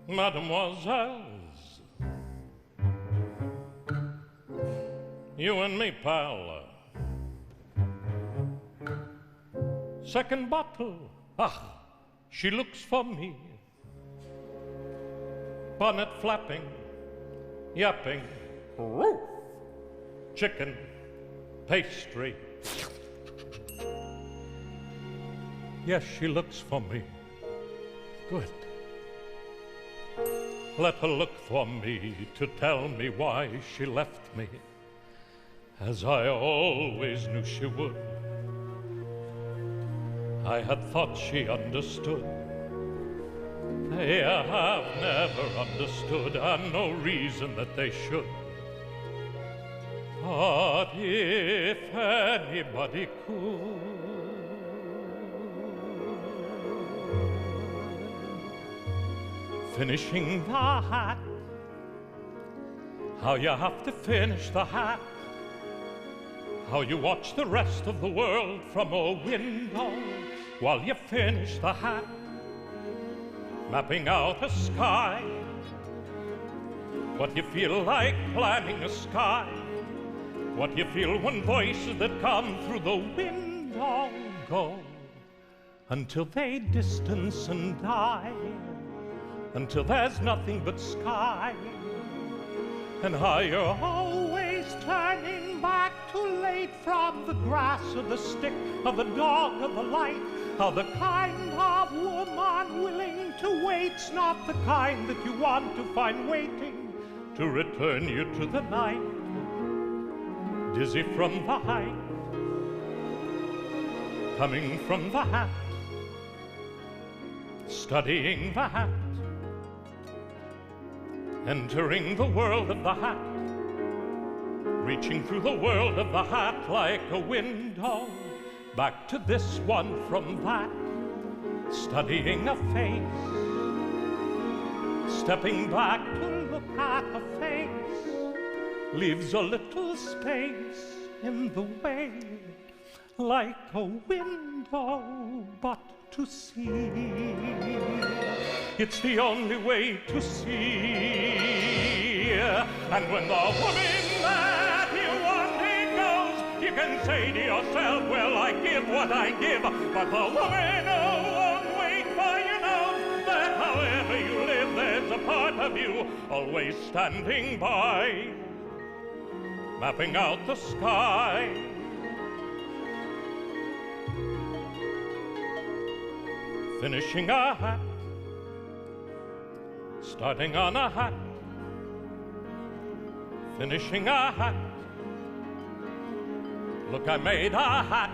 Mademoiselles, you and me, pal. Second bottle, she looks for me. Bonnet flapping, yapping, roof, chicken, pastry. Yes, she looks for me. Good. Let her look for me to tell me why she left me, as I always knew she would. I had thought she understood. They have never understood, and no reason that they should. But if anybody could, finishing the hat, how you have to finish the hat, how you watch the rest of the world from a window while you finish the hat, mapping out a sky, what you feel like planning a sky, what you feel when voices that come through the window go until they distance and die, until there's nothing but sky, and how you're always turning back too late from the grass or the stick or the dog or the light, how the kind of woman willing to wait's not the kind that you want to find waiting to return you to the night, dizzy from the height, coming from the hat, studying the hat, entering the world of the hat, reaching through the world of the hat like a window, back to this one from that, studying a face, stepping back to look at a face, leaves a little space in the way, like a window but to see. It's the only way to see. And when the woman that you wanted goes, you can say to yourself, well, I give what I give. But the woman who won't wait for you knows that however you live, there's a part of you always standing by, mapping out the sky, finishing a hat, starting on a hat, finishing a hat. Look, I made a hat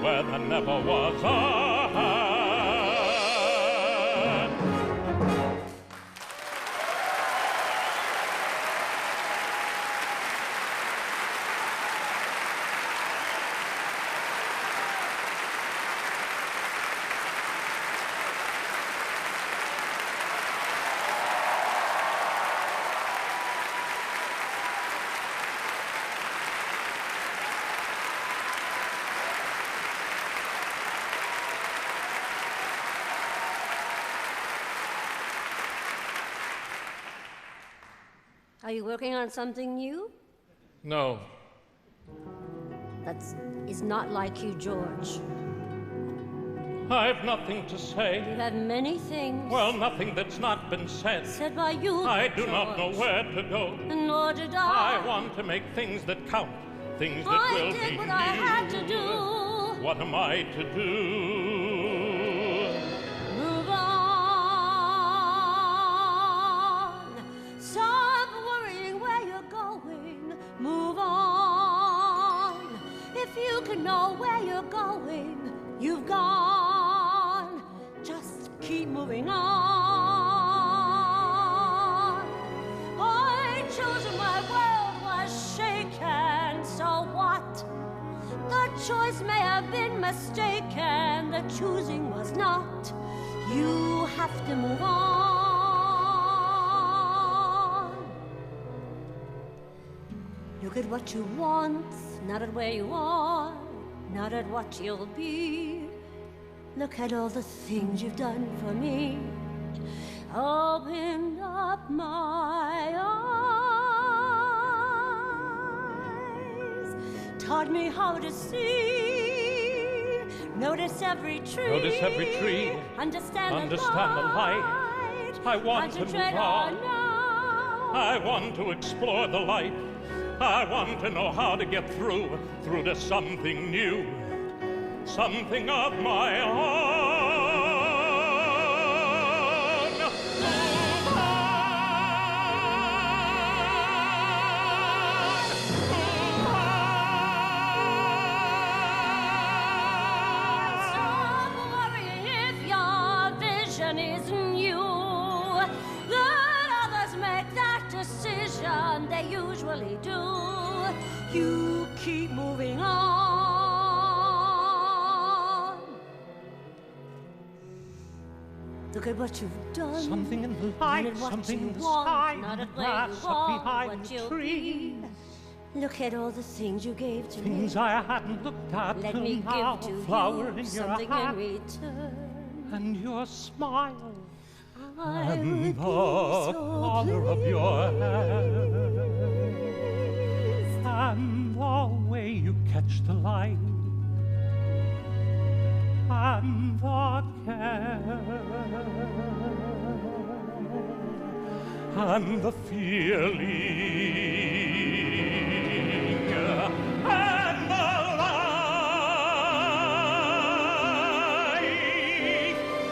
where there never was a hat. Are you working on something new? No. That is not like you, George. I've nothing to say. You have many things. Well, nothing that's not been said. Said by you, I do George. not know where to go. Nor did I. I want to make things that count, things that will be I did what I had to do. What am I to do? Move on. Stop worrying where you're going. Move on. If you can know where you're going, you've gone. Just keep moving on. I chose when my world was shaken. So what? The choice may have been mistaken. The choosing was not. You have to move on. Look at what you want, not at where you are, not at what you'll be. Look at all the things you've done for me. Opened up my eyes, taught me how to see, notice every tree, understand the light. I want to move on. I want to explore the light. I want to know how to get through to something new, something of my own. Stop worrying if your vision is new. Let others make that decision, they usually do. You keep moving on. Look at what you've done. Something in the light, something in the sky, not a grass you up want, behind what the you'll tree. be. Look at all the things you gave to Things me. I hadn't looked at Let till me now. give to A flower you in something your hand in return. and your smile I and would the be so color of your hair pleased. and the way you catch the light and the care and the feeling and the life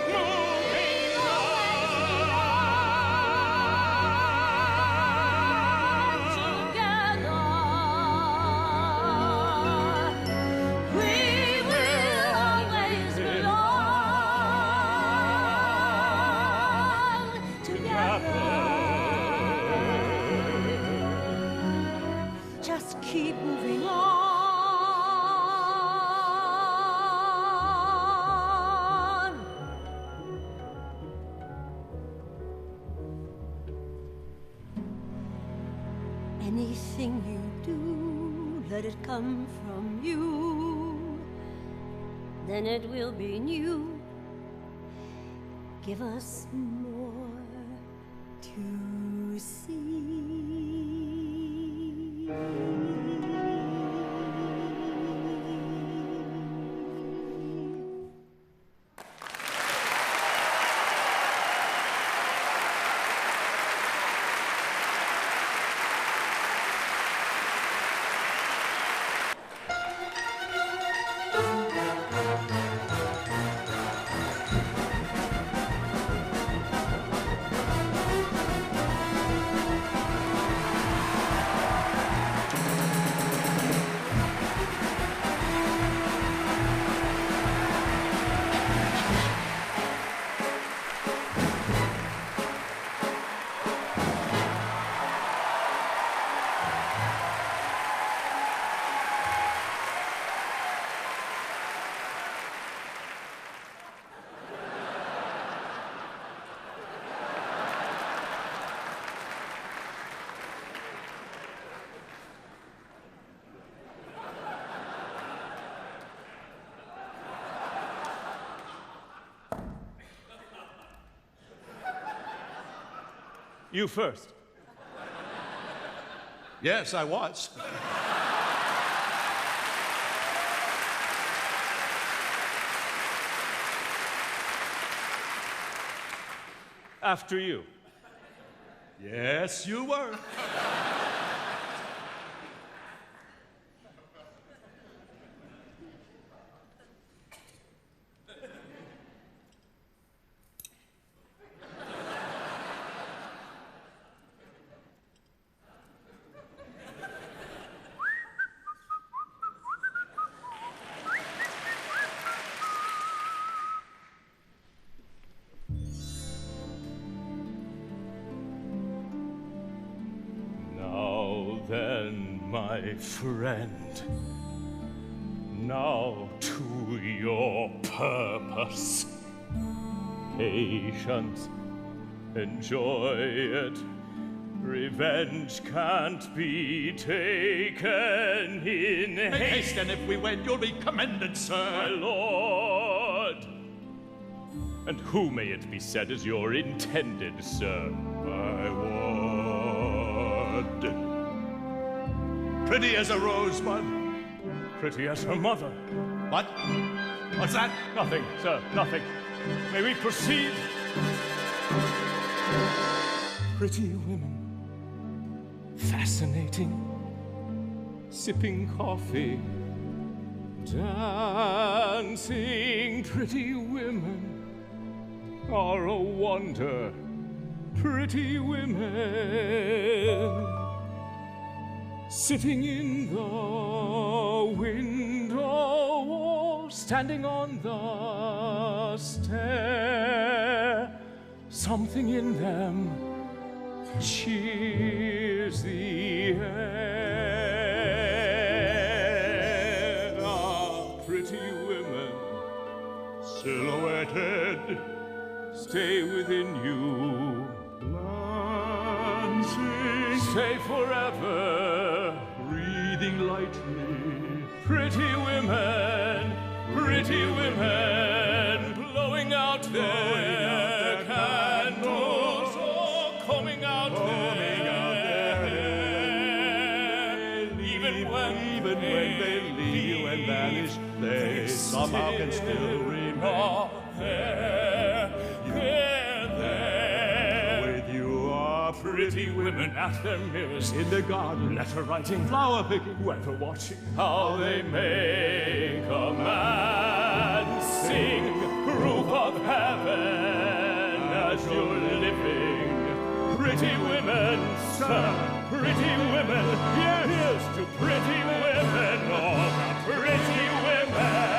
moving Together, we will always belong together. Just keep moving on. Anything you do, let it come from you. Then it will be new. Give us more to see. You first. Yes, I was. After you. Yes, you were. Then, my friend, now to your purpose. Patience, enjoy it. Revenge can't be taken in Make haste, and if we win, you'll be commended, sir. My lord, And who, may it be said, is your intended, sir? I would. Pretty as a rosebud. Pretty as her mother. What? What's that? Nothing, sir, nothing. May we proceed? Pretty women. Fascinating. Sipping coffee. Dancing. Pretty women are a wonder. Pretty women sitting in the window or standing on the stair. Something in them cheers the air. Ah, pretty women Silhouetted. stay within you. Dancing. Stay forever. Breathing lightly. Pretty women, blowing out their candles, or combing out their hair. Even when they leave you and vanish, they somehow can still remain. They're there. With you are Pretty women at their mirrors, in the garden, letter writing, flower picking, weather watching, how they make a man sing. Proof of heaven as you're living. Pretty women, sir, pretty women. Here's to pretty women, all the pretty women.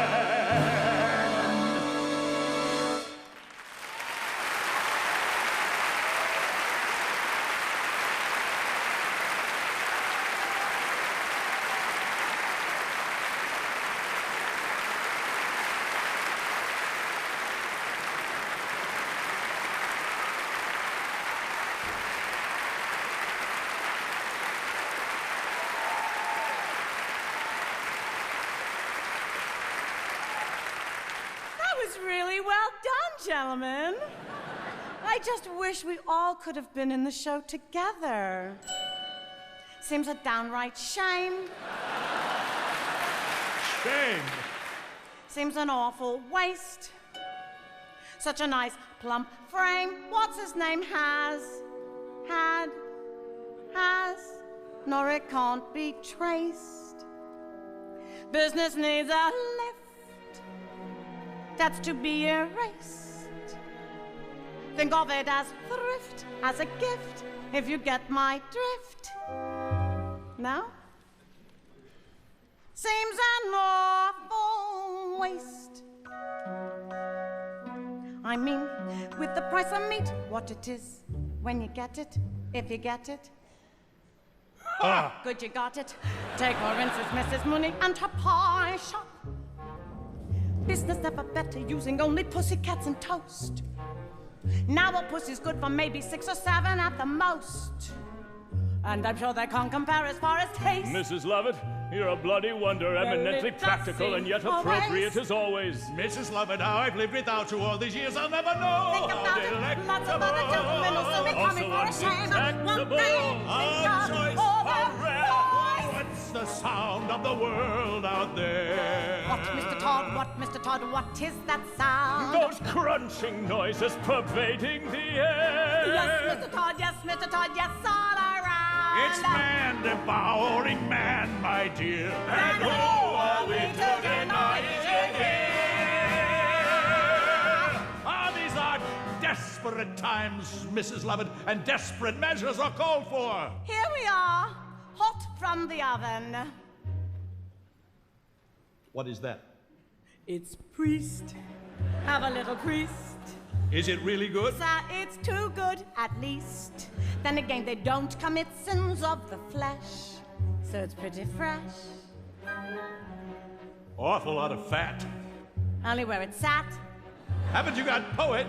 Really well done, gentlemen. I just wish we all could have been in the show together. Seems a downright shame. shame. Seems an awful waste. Such a nice plump frame. What's his name has? Nor it can't be traced. Business needs a lift. That's to be erased. Think of it as thrift, as a gift, if you get my drift. No? Seems an awful waste. I mean, with the price of meat, what it is, when you get it, if you get it. Good, you got it. Take for instance Mrs. Mooney and her pie shop. Business never better using only pussycats and toast. Now a pussy's good for maybe 6 or 7 at the most. And I'm sure they can't compare as far as taste. Mrs. Lovett, you're a bloody wonder, eminently practical and yet appropriate as always. Mrs. Lovett, how I've lived without you all these years, I'll never know. Think about it, lots of other gentlemen will soon be coming for a shame. One thing, What's the sound of the world out there? What, Mr. Todd, what is that sound? Those crunching noises pervading the air. Yes, Mr. Todd, yes, all around. It's man devouring man, my dear. And who are we to deny it here? These are desperate times, Mrs. Lovett, and desperate measures are called for. Here we are, hot from the oven. What is that? It's priest. Have a little priest. Is it really good? Sir, it's too good, at least. Then again, they don't commit sins of the flesh, so it's pretty fresh. Awful lot of fat. Only where it's sat. Haven't you got poet